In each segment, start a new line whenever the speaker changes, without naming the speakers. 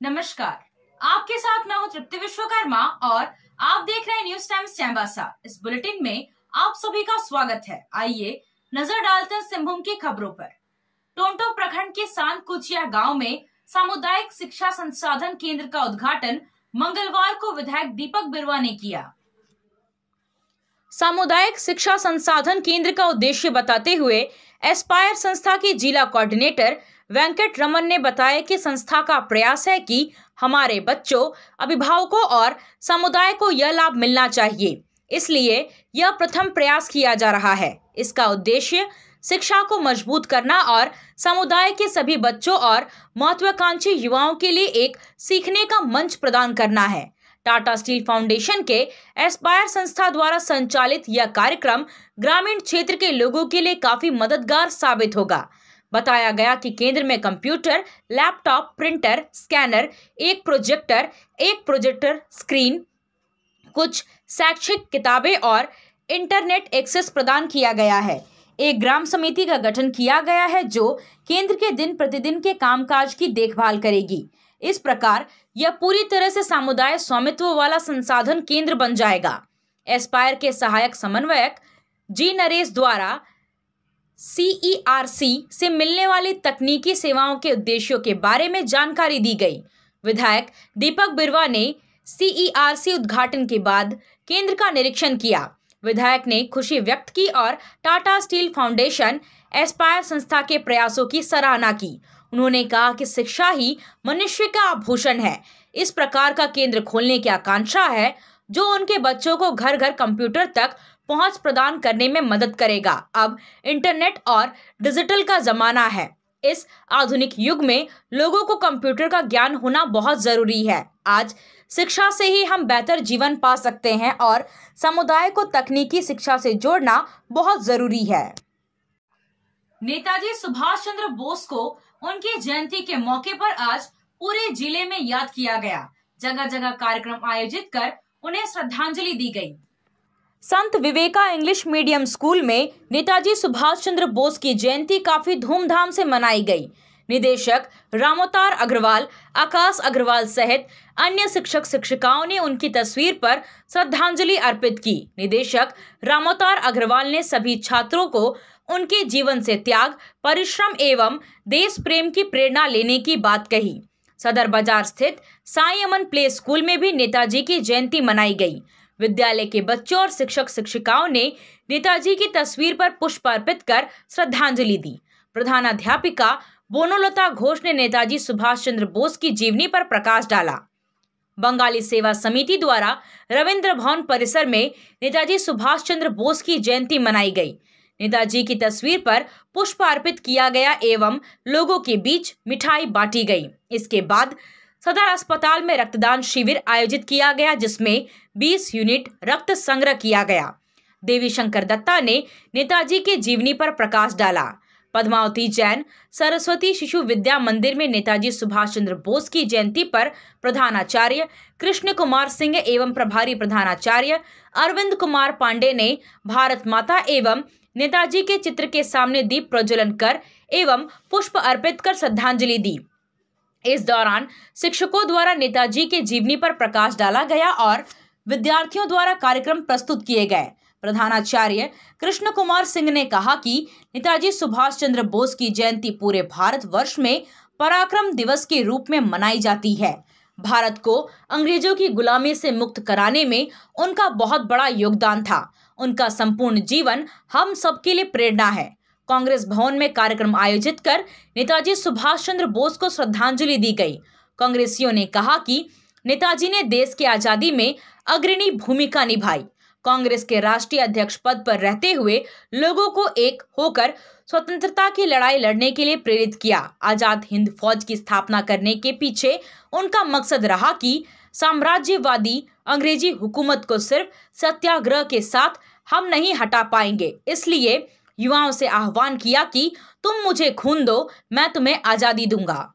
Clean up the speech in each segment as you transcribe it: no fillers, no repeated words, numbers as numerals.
नमस्कार, आपके साथ मैं हूँ तृप्ति विश्वकर्मा और आप देख रहे हैं न्यूज टाइम्स चाईबासा। इस बुलेटिन में आप सभी का स्वागत है। आइए नजर डालते हैं सिंहभूम की खबरों पर। टोंटो प्रखंड के सांतकुचिया गांव में सामुदायिक शिक्षा संसाधन केंद्र का उद्घाटन मंगलवार को विधायक दीपक बिरुवा ने किया। सामुदायिक शिक्षा संसाधन केंद्र का उद्देश्य बताते हुए एस्पायर संस्था के जिला कोऑर्डिनेटर वेंकट रमन ने बताया कि संस्था का प्रयास है कि हमारे बच्चों, अभिभावकों और समुदाय को यह लाभ मिलना चाहिए, इसलिए यह प्रथम प्रयास किया जा रहा है। इसका उद्देश्य शिक्षा को मजबूत करना और समुदाय के सभी बच्चों और महत्वाकांक्षी युवाओं के लिए एक सीखने का मंच प्रदान करना है। टाटा स्टील फाउंडेशन के एस्पायर संस्था द्वारा संचालित यह कार्यक्रम ग्रामीण क्षेत्र के लोगों के लिए काफी मददगार साबित होगा। बताया गया कि केंद्र में कंप्यूटर, लैपटॉप, प्रिंटर, स्कैनर, एक प्रोजेक्टर स्क्रीन, कुछ शैक्षिक किताबें और इंटरनेट एक्सेस प्रदान किया गया है। एक ग्राम समिति का गठन किया गया है जो केंद्र के दिन प्रतिदिन के कामकाज की देखभाल करेगी। इस प्रकार यह पूरी तरह से सामुदायिक स्वामित्व वाला संसाधन केंद्र बन जाएगा। एस्पायर के सहायक समन्वयक जी नरेश द्वारा CERC से मिलने वाली तकनीकी सेवाओं के उद्देश्यों के बारे में जानकारी दी गई। विधायक दीपक बिरुवा ने CERC उद्घाटन के बाद केंद्र का निरीक्षण किया। विधायक ने खुशी व्यक्त की और टाटा स्टील फाउंडेशन एस्पायर संस्था के प्रयासों की सराहना की। उन्होंने कहा कि शिक्षा ही मनुष्य का आभूषण है। इस प्रकार का केंद्र खोलने की आकांक्षा है जो उनके बच्चों को घर घर कंप्यूटर तक पहुंच प्रदान करने में मदद करेगा। अब इंटरनेट और डिजिटल का जमाना है। इस आधुनिक युग में लोगों को कंप्यूटर का ज्ञान होना बहुत जरूरी है। आज शिक्षा से ही हम बेहतर जीवन पा सकते हैं और समुदाय को तकनीकी शिक्षा से जोड़ना बहुत जरूरी है। नेताजी सुभाष चंद्र बोस को उनकी जयंती के मौके पर आज पूरे जिले में याद किया गया। जगह जगह कार्यक्रम आयोजित कर उन्हें श्रद्धांजलि दी गई। संत विवेका इंग्लिश मीडियम स्कूल में नेताजी सुभाष चंद्र बोस की जयंती काफी धूमधाम से मनाई गई। निदेशक रामोतार अग्रवाल, आकाश अग्रवाल सहित अन्य शिक्षक शिक्षिकाओं ने उनकी तस्वीर पर श्रद्धांजलि अर्पित की। निदेशक रामोतार अग्रवाल ने सभी छात्रों को उनके जीवन से त्याग, परिश्रम एवं देश प्रेम की प्रेरणा लेने की बात कही। सदर बाजार स्थित साई अमन प्ले स्कूल में भी नेताजी की जयंती मनाई गई। विद्यालय के बच्चों और शिक्षक शिक्षिकाओं ने नेताजी की तस्वीर पर पुष्प अर्पित कर श्रद्धांजलि दी। प्रधानाध्यापिका बोनोलता घोष ने नेताजी सुभाष चंद्र बोस की जीवनी पर प्रकाश डाला। बंगाली सेवा समिति द्वारा रविंद्र भवन परिसर में नेताजी सुभाष चंद्र बोस की जयंती मनाई गई। नेताजी की तस्वीर पर पुष्प अर्पित किया गया एवं लोगों के बीच मिठाई बांटी गई। इसके बाद सदर अस्पताल में रक्तदान शिविर आयोजित किया गया जिसमें 20 यूनिट रक्त संग्रह किया गया। देवी शंकर दत्ता ने नेताजी के जीवनी पर प्रकाश डाला। पद्मावती जैन सरस्वती शिशु विद्या मंदिर में नेताजी सुभाष चंद्र बोस की जयंती पर प्रधानाचार्य कृष्ण कुमार सिंह एवं प्रभारी प्रधानाचार्य अरविंद कुमार पांडे ने भारत माता एवं नेताजी के चित्र के सामने दीप प्रज्वलन कर एवं पुष्प अर्पित कर श्रद्धांजलि दी। इस दौरान शिक्षकों द्वारा नेताजी के जीवनी पर प्रकाश डाला गया और विद्यार्थियों द्वारा कार्यक्रम प्रस्तुत किए गए। प्रधानाचार्य कृष्ण कुमार सिंह ने कहा कि नेताजी सुभाष चंद्र बोस की जयंती पूरे भारत वर्ष में पराक्रम दिवस के रूप में मनाई जाती है। भारत को अंग्रेजों की गुलामी से मुक्त कराने में उनका बहुत बड़ा योगदान था। उनका संपूर्ण जीवन हम सबके लिए प्रेरणा है। कांग्रेस भवन में कार्यक्रम आयोजित कर नेताजी सुभाष चंद्र बोस को श्रद्धांजलि दी गई। कांग्रेसियों ने कहा कि नेताजी ने देश की आजादी में अग्रणी भूमिका निभाई। कांग्रेस के राष्ट्रीय अध्यक्ष पद पर रहते हुए लोगों को एक होकर स्वतंत्रता की लड़ाई लड़ने के लिए प्रेरित किया। आजाद हिंद फौज की स्थापना करने के पीछे उनका मकसद रहा कि साम्राज्यवादी अंग्रेजी हुकूमत को सिर्फ सत्याग्रह के साथ हम नहीं हटा पाएंगे। इसलिए युवाओं से आह्वान किया कि तुम मुझे खून दो, मैं तुम्हें आजादी दूंगा।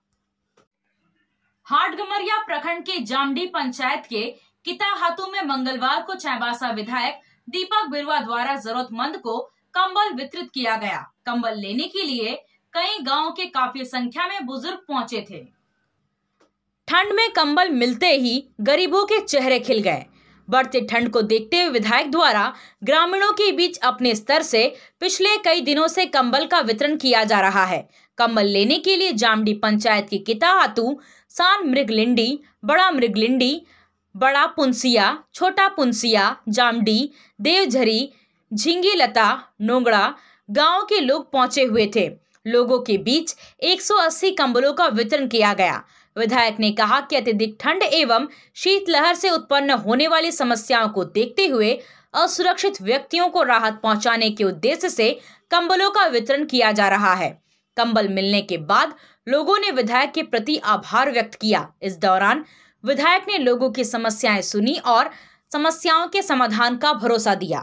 हाटगमरिया प्रखंड के जामडी पंचायत के किताहातू में मंगलवार को चाईबासा विधायक दीपक बिरुवा द्वारा जरूरतमंद को कंबल वितरित किया गया। कंबल लेने के लिए कई गांवों के काफी संख्या में बुजुर्ग पहुंचे थे। ठंड में कंबल मिलते ही गरीबों के चेहरे खिल गए। बढ़ती ठंड को देखते हुए विधायक द्वारा ग्रामीणों के बीच अपने स्तर से पिछले कई दिनों से कंबल का वितरण किया जा रहा है। कंबल लेने के लिए जामडी पंचायत की किताहातू, सान मृगलिंडी, बड़ा मृगलिंडी, बड़ा पुंसिया, छोटा पुंसिया, जामडी, देवझरी, झिंगीलता, नोंगड़ा गांव के लोग पहुंचे हुए थे। लोगों के बीच 180 कंबलों का वितरण किया गया। विधायक ने कहा कि अत्यधिक ठंड एवं शीतलहर से उत्पन्न होने वाली समस्याओं को देखते हुए असुरक्षित व्यक्तियों को राहत पहुंचाने के उद्देश्य से कंबलों का वितरण किया जा रहा है। कंबल मिलने के बाद लोगों ने विधायक के प्रति आभार व्यक्त किया। इस दौरान विधायक ने लोगों की समस्याएं सुनी और समस्याओं के समाधान का भरोसा दिया।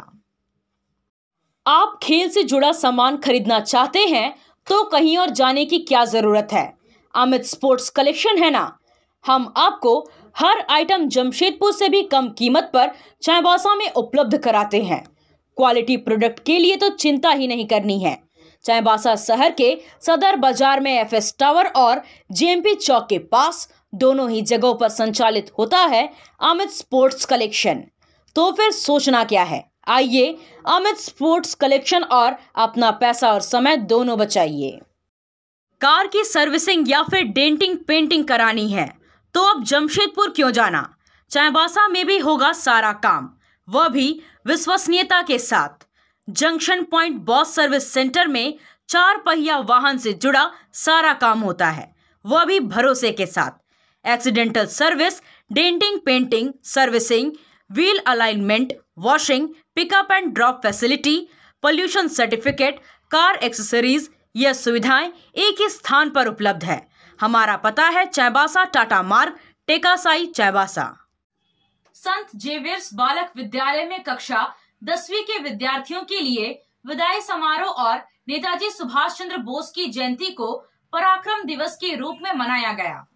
आप खेल से जुड़ा सामान खरीदना चाहते हैं तो कहीं और जाने की क्या जरूरत है। अमित स्पोर्ट्स कलेक्शन है ना। हम आपको हर आइटम जमशेदपुर से भी कम कीमत पर चाईबासा में उपलब्ध कराते हैं। क्वालिटी प्रोडक्ट के लिए तो चिंता ही नहीं करनी है। चाईबासा शहर के सदर बाजार में एफएस टावर और जेएमपी चौक के पास दोनों ही जगहों पर संचालित होता है अमित स्पोर्ट्स कलेक्शन। तो फिर सोचना क्या है, आइए अमित स्पोर्ट्स कलेक्शन और अपना पैसा और समय दोनों बचाइए। कार की सर्विसिंग या फिर डेंटिंग पेंटिंग करानी है तो अब जमशेदपुर क्यों जाना। चाईबासा में भी होगा सारा काम, वह भी विश्वसनीयता के साथ। Junction point boss service centre में 4 पहिया वाहन से जुड़ा सारा काम होता है, वह भी भरोसे के साथ। Accidental service, denting painting, servicing, wheel alignment, washing, pickup and drop facility, pollution certificate, car accessories, यह सुविधाएं एक ही स्थान पर उपलब्ध है। हमारा पता है चाईबासा टाटा मार्ग, टेकासाई, चाईबासा। संत जेवियर्स बालक विद्यालय में कक्षा 10वीं के विद्यार्थियों के लिए विदाई समारोह और नेताजी सुभाष चंद्र बोस की जयंती को पराक्रम दिवस के रूप में मनाया गया।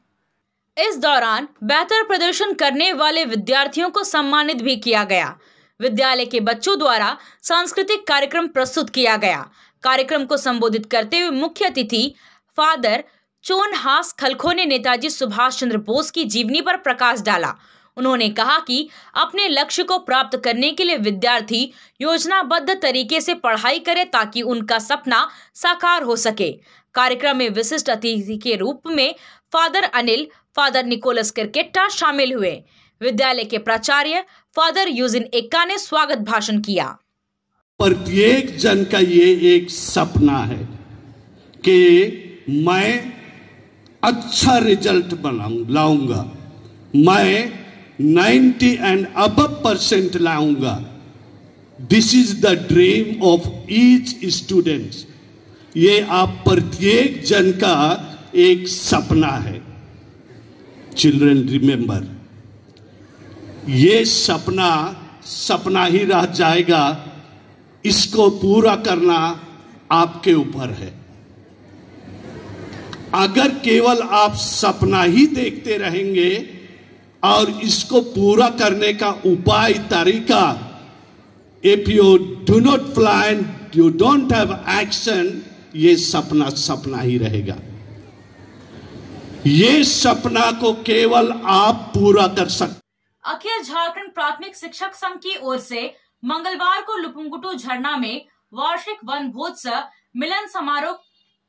इस दौरान बेहतर प्रदर्शन करने वाले विद्यार्थियों को सम्मानित भी किया गया। विद्यालय के बच्चों द्वारा सांस्कृतिक कार्यक्रम प्रस्तुत किया गया। कार्यक्रम को संबोधित करते हुए मुख्य अतिथि फादर चोनहास खलखो ने नेताजी सुभाष चंद्र बोस की जीवनी पर प्रकाश डाला। उन्होंने कहा कि अपने लक्ष्य को प्राप्त करने के लिए विद्यार्थी योजनाबद्ध तरीके से पढ़ाई करे ताकि उनका सपना साकार हो सके। कार्यक्रम में विशिष्ट अतिथि के रूप में फादर अनिल, फादर निकोलस क्रिकेटा शामिल हुए। विद्यालय के प्राचार्य फादर यूजिन एक्का ने स्वागत भाषण किया।
प्रत्येक जन का ये एक सपना है कि मैं अच्छा रिजल्ट लाऊंगा, मैं 90 एंड above% लाऊंगा। This is the dream of each student. ये आप प्रत्येक जन का एक सपना है। चिल्ड्रन रिमेंबर, ये सपना ही रह जाएगा, इसको पूरा करना आपके ऊपर है। अगर केवल आप सपना ही देखते रहेंगे और इसको पूरा करने का उपाय तरीका, if you do not plan, you don't have action, ये सपना ही रहेगा। ये सपना को केवल आप पूरा कर सकते।
अखिल झारखंड प्राथमिक शिक्षक संघ की ओर से मंगलवार को लुपुंगुटू झरना में वार्षिक वन भोजन मिलन समारोह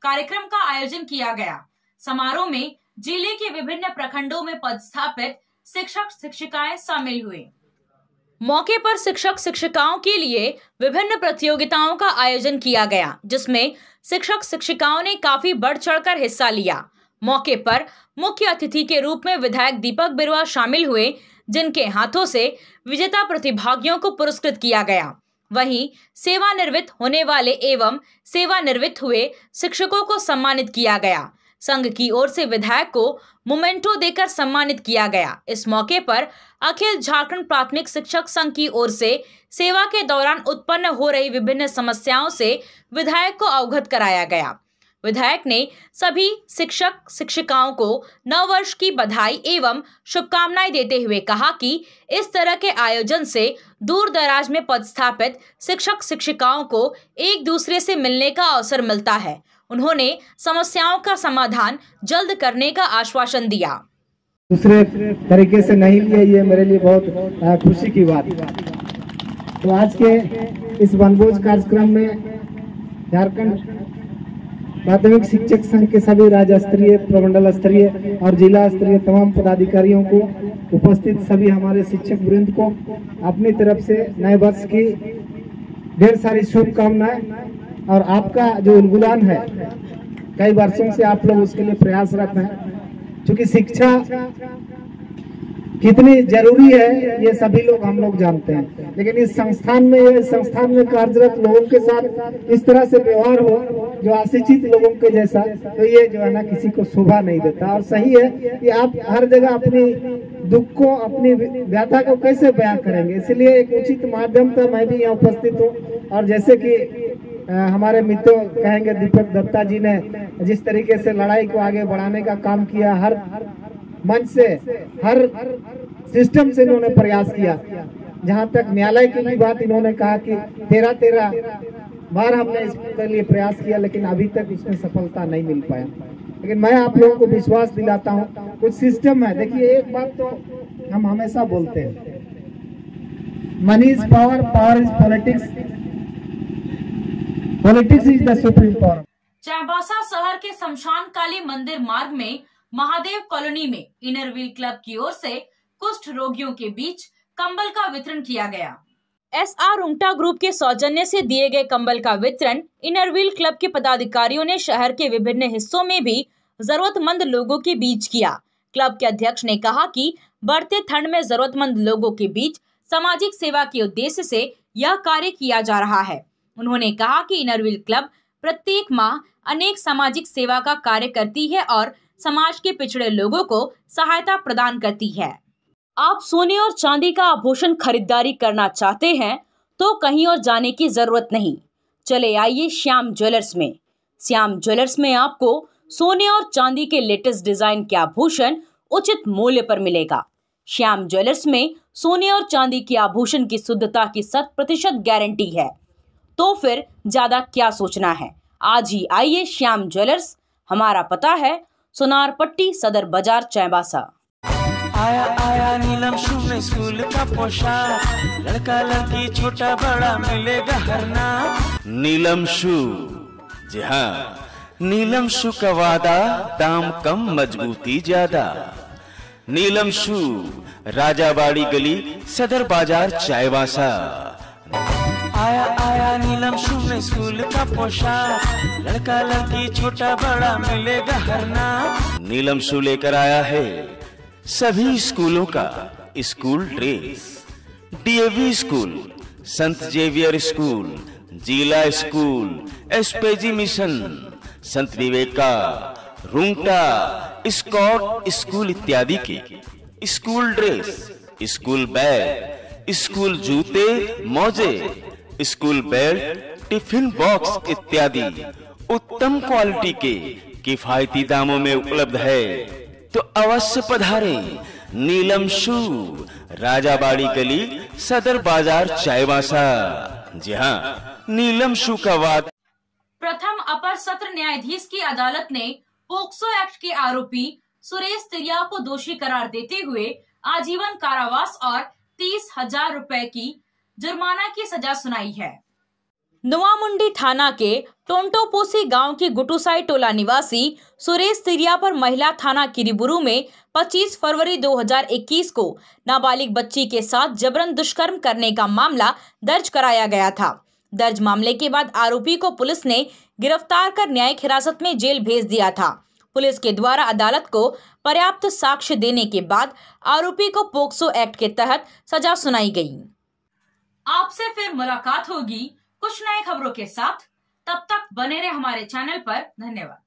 कार्यक्रम का आयोजन किया गया। समारोह में जिले के विभिन्न प्रखंडों में पदस्थापित शिक्षक शिक्षिकाएं शामिल हुए। मौके पर शिक्षक शिक्षिकाओं के लिए विभिन्न प्रतियोगिताओं का आयोजन किया गया, जिसमें शिक्षक शिक्षिकाओं ने काफी बढ़ चढ़कर हिस्सा लिया। मौके पर मुख्य अतिथि के रूप में विधायक दीपक बिरुआ शामिल हुए, जिनके हाथों से विजेता प्रतिभागियों को पुरस्कृत किया गया। वहीं सेवानिवृत्त होने वाले एवं सेवानिवृत्त हुए शिक्षकों को सम्मानित किया गया। संघ की ओर से विधायक को मोमेंटो देकर सम्मानित किया गया। इस मौके पर अखिल झारखंड प्राथमिक शिक्षक संघ की ओर से सेवा के दौरान उत्पन्न हो रही विभिन्न समस्याओं से विधायक को अवगत कराया गया। विधायक ने सभी शिक्षक शिक्षिकाओं को नव वर्ष की बधाई एवं शुभकामनाएं देते हुए कहा कि इस तरह के आयोजन से दूर दराज में पदस्थापित शिक्षक शिक्षिकाओं को एक दूसरे से मिलने का अवसर मिलता है। उन्होंने समस्याओं का समाधान जल्द करने का आश्वासन दिया।
दूसरे तरीके से नहीं लिए, ये मेरे लिए बहुत खुशी की बात। तो आज के इस वनभोज कार्यक्रम में झारखंड माध्यमिक शिक्षक संघ के सभी राज्य स्तरीय, प्रमंडल स्तरीय और जिला स्तरीय तमाम पदाधिकारियों को, उपस्थित सभी हमारे शिक्षक वृंद को अपनी तरफ से नए वर्ष की ढेर सारी शुभकामनाएं। और आपका जो उलगुलान है, कई वर्षों से आप लोग उसके लिए प्रयासरत हैं, क्योंकि शिक्षा कितनी जरूरी है ये सभी लोग हम लोग जानते हैं। लेकिन इस संस्थान में कार्यरत लोगों के साथ इस तरह से व्यवहार हो जो अशिक्षित लोगों के जैसा, तो ये जो है ना किसी को शोभा नहीं देता। और सही है कि आप हर जगह अपनी दुख को, अपनी व्यथा को कैसे बयां करेंगे, इसलिए एक उचित माध्यम था मैं भी यहाँ उपस्थित हूँ। और जैसे कि हमारे मित्रों कहेंगे, दीपक दत्ता जी ने जिस तरीके से लड़ाई को आगे बढ़ाने का काम किया, हर मंच से, हर सिस्टम से इन्होंने प्रयास किया। जहां तक न्यायालय की भी बात, इन्होंने कहा कि 13 बार हमने इसके लिए प्रयास किया, लेकिन अभी तक इसमें सफलता नहीं मिल पाया। लेकिन मैं आप लोगों को विश्वास दिलाता हूं, कुछ सिस्टम है। देखिए, एक बात तो हम हमेशा बोलते हैं, money is power, power is politics, politics is the supreme power.
Chaibasa शहर के शमशान काली मंदिर मार्ग में महादेव कॉलोनी में इनरव्हील क्लब की ओर से कुष्ठ रोगियों के बीच कंबल का वितरण किया गया। SR रुंगटा ग्रुप के सौजन्य से दिए गए कंबल का वितरण इनरव्हील क्लब के पदाधिकारियों ने शहर के विभिन्न हिस्सों में भी जरूरतमंद लोगों के बीच किया। क्लब के अध्यक्ष ने कहा कि बढ़ते ठंड में जरूरतमंद लोगों के बीच सामाजिक सेवा के उद्देश्य से यह कार्य किया जा रहा है। उन्होंने कहा कि इनरव्हील क्लब प्रत्येक माह अनेक सामाजिक सेवा का कार्य करती है और समाज के पिछड़े लोगों को सहायता प्रदान करती है। आप सोने और चांदी का आभूषण खरीदारी करना चाहते हैं तो कहीं और जाने की जरूरत नहीं, चले आइए श्याम ज्वेलर्स में। श्याम ज्वेलर्स में आपको सोने और चांदी के लेटेस्ट डिजाइन के आभूषण उचित मूल्य पर मिलेगा। श्याम ज्वेलर्स में सोने और चांदी के आभूषण की शुद्धता की 100% गारंटी है। तो फिर ज्यादा क्या सोचना है, आज ही आइए श्याम ज्वेलर्स। हमारा पता है सोनार पट्टी, सदर बाजार, चाईबासा।
आया आया नीलम शू में स्कूल का पोशाक, लड़का लड़की छोटा बड़ा मिलेगा हर नाम। नीलम शू, जी हाँ, नीलम शू का वादा, दाम कम मजबूती ज्यादा। नीलम शू, राजाबाड़ी गली, सदर बाजार, चाईबासा। आया आया नीलम शू में स्कूल का पोशाक, लड़का लड़की छोटा बड़ा मिलेगा हर नाम। नीलम शू लेकर आया है सभी स्कूलों का स्कूल ड्रेस। DAV स्कूल, संत जेवियर स्कूल, जिला स्कूल, SPG मिशन, संत विवेका, रुंगटा, स्कॉट स्कूल इत्यादि के school dress, school bag, school जूते, मोजे, स्कूल बेल्ट, टिफिन बॉक्स इत्यादि उत्तम क्वालिटी के किफायती दामों में उपलब्ध है। तो अवश्य पधारें। नीलम शू, राजाबाड़ी गली, सदर बाजार, चाईबासा। जी हाँ, नीलम शू का वाद।
प्रथम अपर सत्र न्यायाधीश की अदालत ने पोक्सो एक्ट के आरोपी सुरेश तिरिया को दोषी करार देते हुए आजीवन कारावास और 30,000 रुपए की जुर्माना की सजा सुनाई है। नोवामुंडी थाना के टोंटोपोसी गांव के गुटुसाई टोला निवासी सुरेश तिरिया पर महिला थाना किरीबुरू में 25 फरवरी 2021 को नाबालिग बच्ची के साथ जबरन दुष्कर्म करने का मामला दर्ज कराया गया था। दर्ज मामले के बाद आरोपी को पुलिस ने गिरफ्तार कर न्यायिक हिरासत में जेल भेज दिया था। पुलिस के द्वारा अदालत को पर्याप्त साक्ष्य देने के बाद आरोपी को पोक्सो एक्ट के तहत सजा सुनाई गई। आपसे फिर मुलाकात होगी कुछ नए खबरों के साथ। तब तक बने रहे हमारे चैनल पर। धन्यवाद।